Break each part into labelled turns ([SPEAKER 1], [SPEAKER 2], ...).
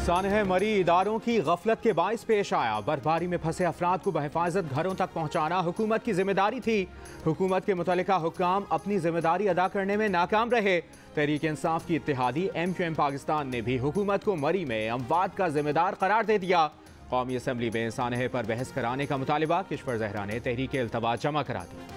[SPEAKER 1] सानह मरी इदारों की गफलत के बाइस पेश आया। बर्फबारी में फंसे अफराद को बहिफाजत घरों तक पहुंचाना हुकूमत की जिम्मेदारी थी। हुकूमत के मुतल्लिका हुक्काम अपनी जिम्मेदारी अदा करने में नाकाम रहे। तहरीक इंसाफ की इत्तेहादी MQM पाकिस्तान ने भी हुकूमत को मरी में अमवात का जिम्मेदार करार दे दिया। कौमी असम्बली में सानह पर बहस कराने का मुतालिबा। किश्वर जहरा ने तहरीक इल्तवा जमा करा दी।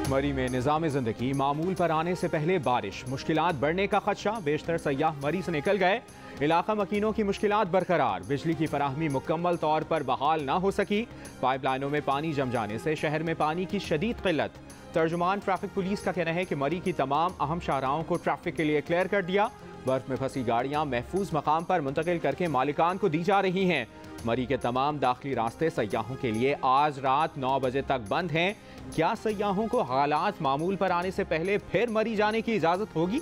[SPEAKER 1] मरी में निज़ाम ज़िंदगी मामूल पर आने से पहले बारिश, मुश्किलात बढ़ने का खदशा। बेशतर सयाह मरी से निकल गए। इलाका मकीनों की मुश्किलात बरकरार। बिजली की फराहमी मुकम्मल तौर पर बहाल ना हो सकी। पाइपलाइनों में पानी जम जाने से शहर में पानी की शदीद किल्लत। तर्जुमान ट्रैफिक पुलिस का कहना है कि मरी की तमाम अहम शाहराहों को ट्रैफिक के लिए क्लियर कर दिया। बर्फ में फंसी गाड़ियां महफूज मकाम पर मुंतकिल करके मालिकान को दी जा रही हैं। मरी के तमाम दाखिली रास्ते सयाहों के लिए आज रात 9 बजे तक बंद हैं। क्या सयाहों को हालात मामूल पर आने से पहले फिर मरी जाने की इजाजत होगी?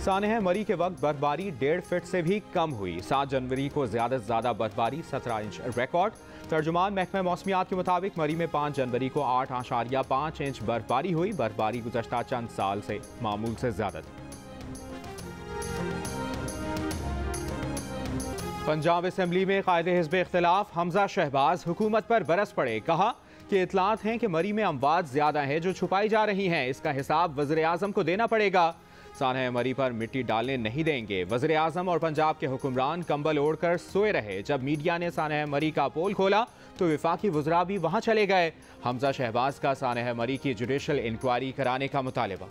[SPEAKER 1] सानह मरी के वक्त बर्फबारी 1.5 फीट से भी कम हुई। 7 जनवरी को ज्यादा से ज्यादा बर्फबारी 17 इंच रिकॉर्ड। तर्जुमान महकमा मौसमियात के मुताबिक मरी में 5 जनवरी को 8.5 इंच बर्फबारी हुई। बर्फबारी गुज़श्ता चंद साल से मामूल से ज्यादा थी। पंजाब असम्बली में कायदे हिज़्ब इख्तिलाफ हमजा शहबाज हुकूमत पर बरस पड़े। कहा कि इतलात हैं कि मरी में अमवात ज्यादा हैं जो छुपाई जा रही हैं। इसका हिसाब वज़ीर आज़म को देना पड़ेगा। सानह मरी पर मिट्टी डालने नहीं देंगे। वज़ीर आज़म और पंजाब के हुक्मरान कंबल ओढ़कर सोए रहे। जब मीडिया ने सानह मरी का पोल खोला तो विफाकी वज़रा भी वहां चले गए। हमजा शहबाज का सानह मरी की जुडिशल इंक्वायरी कराने का मुतालिबा।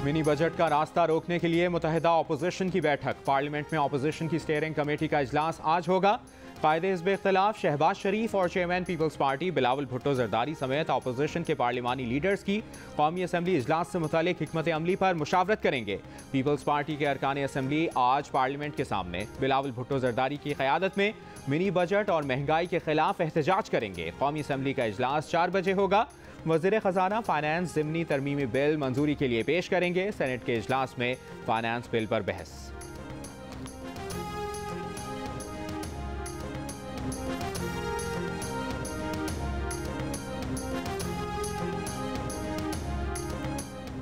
[SPEAKER 1] मिनी बजट का रास्ता रोकने के लिए मुतहदा अपोजिशन की बैठक। पार्लियामेंट में अपोजिशन की स्टीयरिंग कमेटी का इजलास आज होगा। कायदे हिज़्ब इख्तिलाफ शहबाज शरीफ और chairman peoples party Bilawal Bhutto Zardari समेत अपोजिशन के पार्लिमानी लीडर्स की कौमी असम्बली इजलास से मुतालिक हिकमत अमली पर मुशावरत करेंगे। पीपल्स पार्टी के अरकान असम्बली आज पार्लियामेंट के सामने बिलावल भुट्टो जरदारी की क़यादत में मिनी बजट और महंगाई के खिलाफ एहतजाज करेंगे। कौमी असम्बली का इजलास 4 बजे होगा। वज़ीर ख़जाना फाइनेंस ज़िमनी तरमीमी बिल मंजूरी के लिए पेश करेंगे। सेनेट के इजलास में फाइनेंस बिल पर बहस।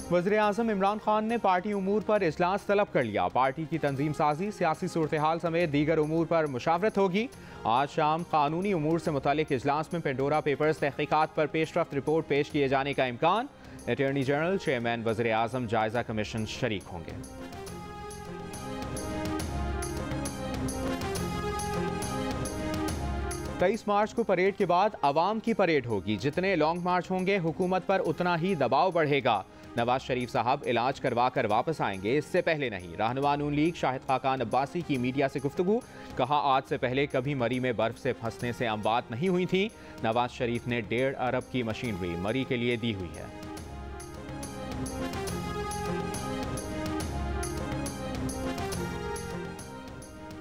[SPEAKER 1] वज़ीर आज़म इमरान खान ने पार्टी उमूर पर इजलास तलब कर लिया। पार्टी की तंजीम साजी, सियासी सूरत हाल समेत दीगर उमूर पर मुशावरत होगी। आज शाम कानूनी उमूर से मुतालिक इजलास में पेंडोरा पेपर्स तहकीकात पर पेशरफ्त रिपोर्ट पेश किए जाने का इम्कान। अटॉर्नी जनरल, चेयरमैन, वज़ीर आज़म, जायजा कमीशन शरीक होंगे। 23 मार्च को परेड के बाद अवाम की परेड होगी। जितने लॉन्ग मार्च होंगे हुकूमत पर उतना ही दबाव बढ़ेगा। नवाज शरीफ साहब इलाज करवा कर वापस आएंगे, इससे पहले नहीं। रहनुमा नून लीग शाहिद खाकान अब्बासी की मीडिया से गुफ्तगू। कहा आज से पहले कभी मरी में बर्फ से फंसने से अमवात नहीं हुई थी। नवाज शरीफ ने 1.5 अरब की मशीनरी मरी के लिए दी हुई है।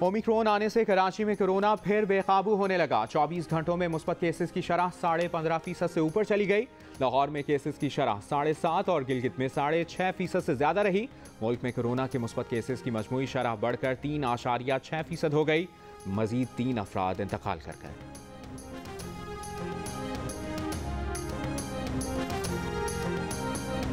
[SPEAKER 1] ओमिक्रॉन आने से कराची में कोरोना फिर बेकाबू होने लगा। 24 घंटों में मुस्बत केसेस की शरह 15.5% से ऊपर चली गई। लाहौर में केसेस की शरह 7.5 और गिलगित में 6.5% से ज्यादा रही। मुल्क में कोरोना के मुस्बत केसेस की मजमूई शरह बढ़कर 3.6% हो गई। मजीद 3 अफराद इंतकाल कर गए।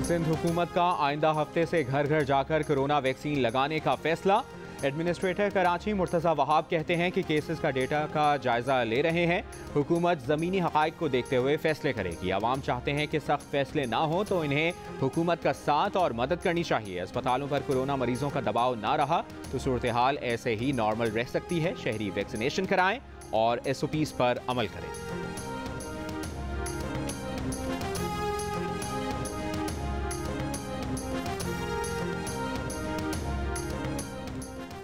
[SPEAKER 1] सिंध हुकूमत का आइंदा हफ्ते से घर घर जाकर कोरोना वैक्सीन लगाने का फैसला। एडमिनिस्ट्रेटर कराची मुर्तज़ा वहाब कहते हैं कि केसेस का डेटा का जायजा ले रहे हैं। हुकूमत ज़मीनी हक़ाइक़ को देखते हुए फैसले करेगी। आवाम चाहते हैं कि सख्त फैसले ना हो तो इन्हें हुकूमत का साथ और मदद करनी चाहिए। अस्पतालों पर कोरोना मरीजों का दबाव ना रहा तो सूरत हाल ऐसे ही नॉर्मल रह सकती है। शहरी वैक्सीनेशन कराएं और SOPs पर अमल करें।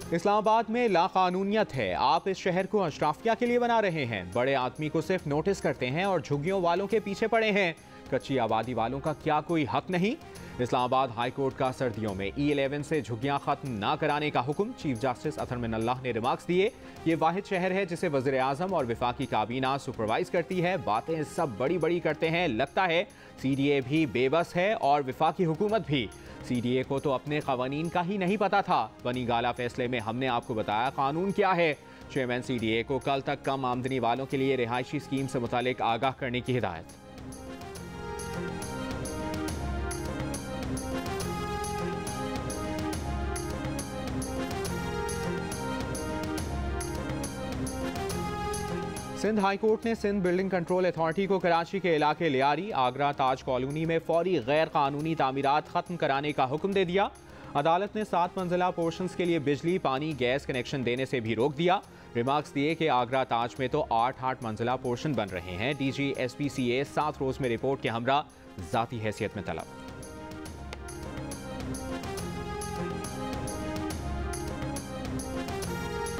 [SPEAKER 1] इस्लामाबाद में लाकानूनियत है। आप इस शहर को अशराफिया के लिए बना रहे हैं। बड़े आदमी को सिर्फ नोटिस करते हैं और झुग्गियों वालों के पीछे पड़े हैं। कच्ची आबादी वालों का क्या कोई हक नहीं? इस्लामाबाद हाई कोर्ट का सर्दियों में E11 से झुग्गियां खत्म न कराने का हुक्म। चीफ जस्टिस अतहर मिनल्लाह ने रिमार्क्स दिए, ये वाहिद शहर है जिसे वज़ीर आज़म और वफाकी काबीना सुपरवाइज करती है। बातें सब बड़ी बड़ी करते हैं, लगता है CDA भी बेबस है और वफाकी हुकूमत भी। CDA को तो अपने कवानीन का ही नहीं पता था। बनी गाला फैसले में हमने आपको बताया कानून क्या है। चेयरमैन CDA को कल तक कम आमदनी वालों के लिए रिहायशी स्कीम से मुतालिक आगाह करने की हिदायत। सिंध हाई कोर्ट ने सिंध बिल्डिंग कंट्रोल अथॉरिटी को कराची के इलाके लियारी आगरा ताज कॉलोनी में फौरी गैर कानूनी तामीरात खत्म कराने का हुक्म दे दिया। अदालत ने 7 मंजिला पोर्शंस के लिए बिजली पानी गैस कनेक्शन देने से भी रोक दिया। रिमार्क्स दिए कि आगरा ताज में तो 8 मंजिला पोर्शन बन रहे हैं। DG SPCA 7 रोज में रिपोर्ट के हमरा जाती हैसियत में तलब।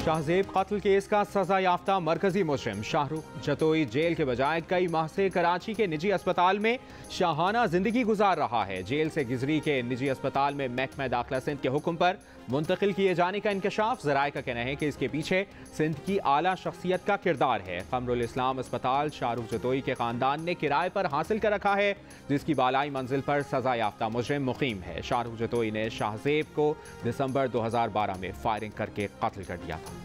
[SPEAKER 1] शाहजेब कत्ल केस का सजा याफ्ता मरकजी मुजरिम शाहरुख जतोई जेल के बजाय कई माह से कराची के निजी अस्पताल में शाहाना जिंदगी गुजार रहा है। जेल से गिजरी के निजी अस्पताल में महकमा दाखिला सिंध के हुक्म पर मुंतकिल किए जाने का इंकशाफ। ज़राए का कहना है कि इसके पीछे सिंध की आला शख्सियत का किरदार है। कमरुल इस्लाम अस्पताल शाहरुख जतोई के खानदान ने किराए पर हासिल कर रखा है, जिसकी बालाई मंजिल पर सजा याफ्ता मुजरिम मुकीम है। शाहरुख जतोई ने शाहजेब को दिसंबर 2012 में फायरिंग करके कत्ल कर दिया था।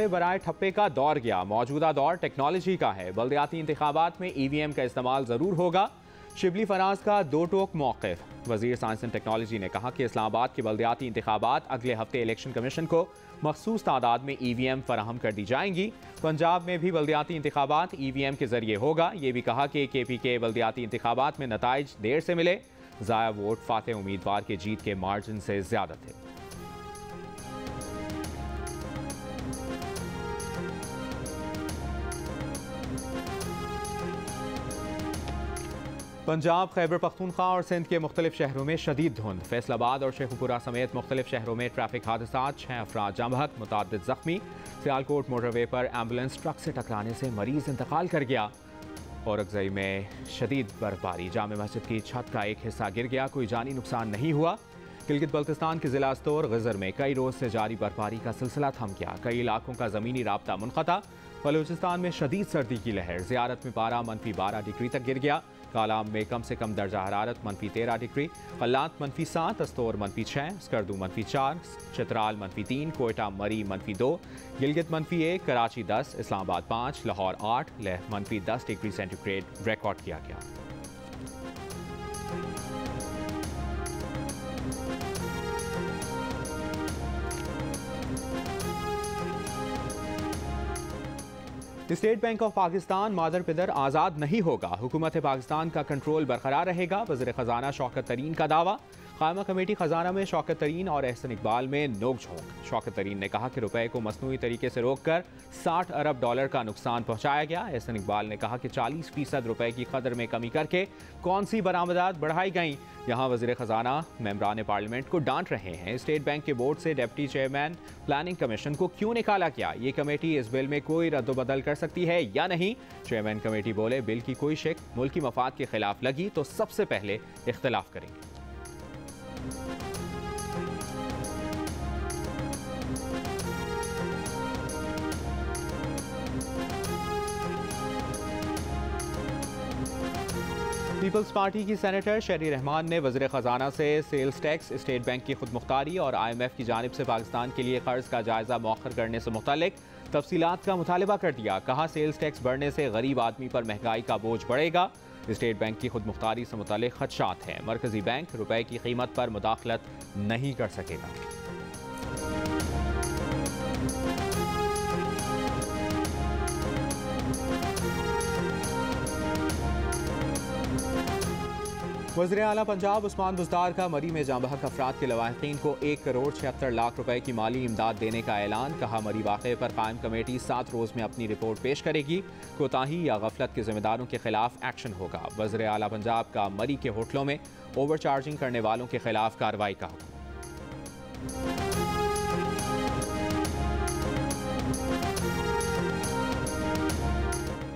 [SPEAKER 1] बराए ठप्पे का दौर गया, मौजूदा दौर टेक्नोलॉजी का है। बल्दियाती इंतखाबात में EVM का इस्तेमाल जरूर होगा। शिबली फराज का दो टोक मौक़िफ़। वज़ीर साइंस एंड टेक्नोलॉजी ने कहा कि इस्लामाबाद के बल्दियाती इंतखाबात अगले हफ्ते इलेक्शन कमीशन को मखसूस तादाद में EVM फराहम कर दी जाएंगी। पंजाब में भी बल्दियाती इंतखाबात EVM के जरिए होगा। ये भी कहा कि KPK बल्दियाती इंतखाबात में नताइज देर से मिले, ज़ाया वोट फातेह उम्मीदवार के जीत के मार्जिन से ज़्यादा थे। पंजाब खैबर पख्तूनख्वा और सिंध के मुख्तलिफ शहरों में शदीद धुंध। फैसलाबाद और शेखुपुरा समेत मुख्तलिफ शहरों में ट्रैफिक हादसात, 6 अफराद जाम बहक, मुताद्दिद जख्मी। सियालकोट मोटरवे पर एम्बुलेंस ट्रक से टकराने से मरीज इंतकाल कर गया। औरकजई में शदीद बर्फबारी, जामे मस्जिद की छत का एक हिस्सा गिर गया, कोई जानी नुकसान नहीं हुआ। गिलगित बल्तिस्तान के जिला अस्तोर गजर में कई रोज से जारी बर्फबारी का सिलसिला थम गया, कई इलाकों का ज़मीनी राब्ता मुनक़ता। बलूचिस्तान में शदीद सर्दी की लहर, ज़ियारत में पारा -12 डिग्री तक गिर गया। कालाम में कम से कम दर्जा हरारत -13 डिग्री, कल्लात -7, अस्तोर -6, स्कर्दू -4, चित्राल -3, कोयटा मरी -2, Gilgit -1, Karachi 10, Islamabad 5, Lahore 8, Leh -10 degree centigrade record किया गया। स्टेट बैंक ऑफ पाकिस्तान मादर पिदर आज़ाद नहीं होगा, हुकूमत पाकिस्तान का कंट्रोल बरकरार रहेगा। वज़ीर ख़जाना शौकत तरीन का दावा। कायमा कमेटी ख़जाना में शौकत तरीन और एहसन इकबाल में नोक झोंक। शौकत तरीन ने कहा कि रुपए को मसनूई तरीके से रोककर $60 अरब का नुकसान पहुंचाया गया। एहसन इकबाल ने कहा कि 40% रुपए की कदर में कमी करके कौन सी बरामदात बढ़ाई गई। यहाँ वज़ीर ख़जाना मेंबरान पार्लियामेंट को डांट रहे हैं। स्टेट बैंक के बोर्ड से डिप्टी चेयरमैन प्लानिंग कमीशन को क्यों निकाला गया, ये कमेटी इस बिल में कोई रद्दबदल कर सकती है या नहीं। चेयरमैन कमेटी बोले, बिल की कोई शिक मुल्की मफाद के खिलाफ लगी तो सबसे पहले इख्तिलाफ करेंगे। पीपल्स पार्टी की सेनेटर शहरी रहमान ने वज़ीर ख़जाना से सेल्स टैक्स, स्टेट बैंक की खुदमुख्तारी और IMF की जानिब से पाकिस्तान के लिए कर्ज का जायजा मौखर करने से मुतालिक तफसीलात का मुतालबा कर दिया। कहा सेल्स टैक्स बढ़ने से गरीब आदमी पर महंगाई का बोझ बढ़ेगा। स्टेट बैंक की खुदमुख्तारी से मुतालिक खदशात हैं। मरकजी बैंक रुपए की कीमत पर मुदाखलत नहीं कर सकेगा। वज़ीर आला पंजाब उस्मान बुज़दार का मरी में जाँ बहक अफराद के लवाहिकीन को 1,76,00,000 रुपए की माली इमदाद देने का ऐलान। कहा मरी वाक़े पर कायम कमेटी 7 रोज़ में अपनी रिपोर्ट पेश करेगी। कोताही या गफलत के जिम्मेदारों के खिलाफ एक्शन होगा। वज़ीर आला पंजाब का मरी के होटलों में ओवर चार्जिंग करने वालों के खिलाफ कार्रवाई का हुक्म।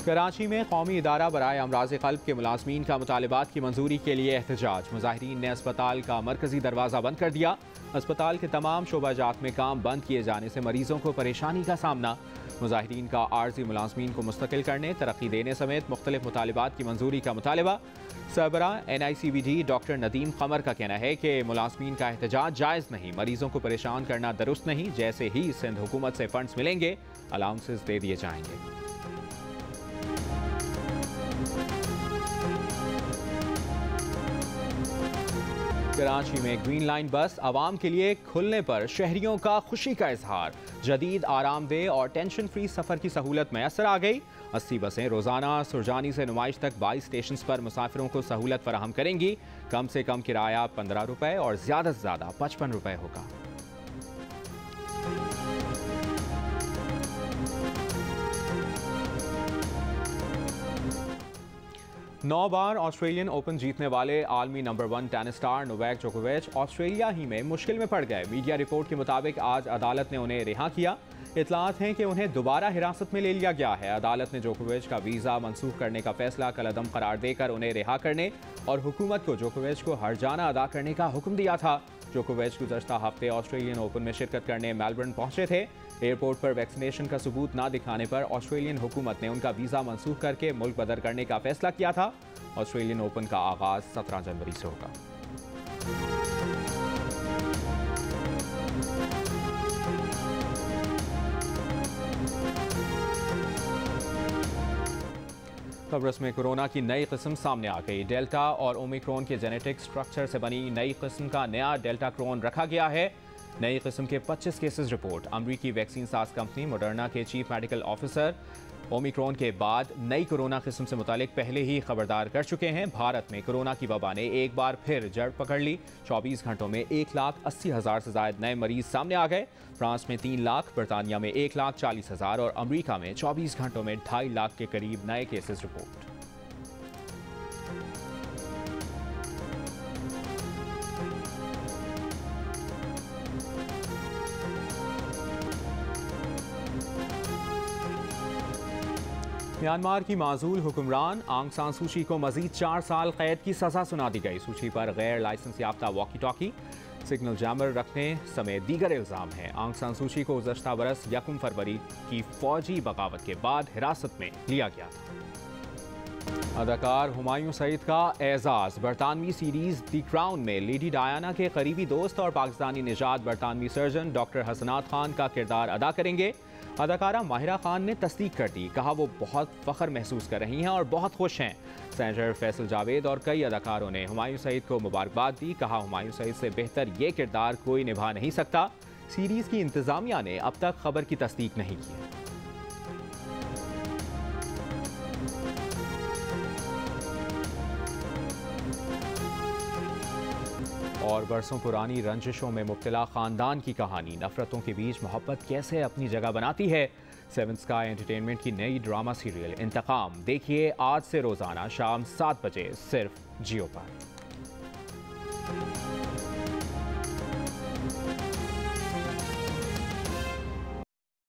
[SPEAKER 1] कराची में कौमी इदारा बराए अमराज क़ल्ब के मुलाजमीन का मुतालिबात की मंजूरी के लिए एहतजाज। मुजाहिरीन ने अस्पताल का मरकजी दरवाज़ा बंद कर दिया। अस्पताल के तमाम शोबाजात में काम बंद किए जाने से मरीजों को परेशानी का सामना। मुजाहिरीन का आर्जी मुलाजमीन को मुस्तकिल करने, तरक्की देने समेत मुख्तलिफ मुतालिबात की मंजूरी का मुतालबा। सरबरा NICVD डॉक्टर नदीम कमर का कहना है कि मुलाजमीन का एहतजाज जायज़ नहीं, मरीजों को परेशान करना दुरुस्त नहीं। जैसे ही सिंध हुकूमत से फंड्स मिलेंगे अलाउंसेस दे दिए जाएंगे। कराची में ग्रीन लाइन बस आवाम के लिए खुलने पर शहरियों का खुशी का इजहार। जदीद, आरामदेह और टेंशन फ्री सफ़र की सहूलत मैसर आ गई। 80 बसें रोज़ाना सुरजानी से नुमाइश तक 22 स्टेशन पर मुसाफिरों को सहूलत फराहम करेंगी। कम से कम किराया 15 रुपये और ज़्यादा से ज़्यादा 55 रुपये होगा। नौ बार ऑस्ट्रेलियन ओपन जीतने वाले आलमी नंबर 1 टेनिस स्टार नोवाक जोकोविच ऑस्ट्रेलिया ही में मुश्किल में पड़ गए। मीडिया रिपोर्ट के मुताबिक आज अदालत ने उन्हें रिहा किया। इतलात हैं कि उन्हें दोबारा हिरासत में ले लिया गया है। अदालत ने जोकोविच का वीज़ा मंसूख करने का फैसला कलअदम करार देकर उन्हें रिहा करने और हुकूमत को जोकोविच को हर्जाना अदा करने का हुक्म दिया था। जोकोविच गुज़श्ता हफ्ते ऑस्ट्रेलियन ओपन में शिरकत करने मेलबर्न पहुंचे थे। एयरपोर्ट पर वैक्सीनेशन का सबूत ना दिखाने पर ऑस्ट्रेलियन हुकूमत ने उनका वीज़ा मंसूख करके मुल्क बदर करने का फैसला किया था। ऑस्ट्रेलियन ओपन का आगाज 17 जनवरी से होगा। कब्रस में कोरोना की नई किस्म सामने आ गई। डेल्टा और ओमिक्रॉन के जेनेटिक स्ट्रक्चर से बनी नई किस्म का नया डेल्टा क्रोन रखा गया है। नई किस्म के 25 केसेस रिपोर्ट। अमरीकी वैक्सीन साज कंपनी मॉडर्ना के चीफ मेडिकल ऑफिसर ओमिक्रॉन के बाद नई कोरोना किस्म से मुतालिक पहले ही खबरदार कर चुके हैं। भारत में कोरोना की वबा ने एक बार फिर जड़ पकड़ ली। 24 घंटों में 1,80,000 से ज्यादा नए मरीज सामने आ गए। फ्रांस में 3 लाख, बरतानिया में 1,40,000 और अमरीका में 24 घंटों में 2.5 लाख के करीब नए केसेस रिपोर्ट। म्यांमार की माजूल हुक्मरान आंग सान सूची को मजीद 4 साल कैद की सजा सुना दी गई। सूची पर गैर लाइसेंस याफ्ता वॉकी टॉकी, सिग्नल जैमर रखने समेत दीगर इल्जाम हैं। आंग सान सूची को गुज़श्ता बरस 1 फरवरी की फौजी बगावत के बाद हिरासत में लिया गया था। अदाकार हुमायूं सईद का एजाज। बरतानवी सीरीज द क्राउन में लेडी डायना के करीबी दोस्त और पाकिस्तानी निजात बरतानवी सर्जन डॉक्टर हसनात खान का किरदार अदा करेंगे। अदाकारा माहिरा खान ने तस्दीक कर दी। कहा वो बहुत फख्र महसूस कर रही हैं और बहुत खुश हैं। सेनेटर फैसल जावेद और कई अदाकारों ने हुमायूं सईद को मुबारकबाद दी। कहा हुमायूं सईद से बेहतर ये किरदार कोई निभा नहीं सकता। सीरीज की इंतजामिया ने अब तक खबर की तस्दीक नहीं की है। और बरसों पुरानी रंजिशों में मुब्तला खानदान की कहानी। नफरतों के बीच मोहब्बत कैसे अपनी जगह बनाती है। 7 स्काई एंटरटेनमेंट की नई ड्रामा सीरियल इंतकाम देखिए आज से रोजाना शाम 7 बजे सिर्फ जियो पर।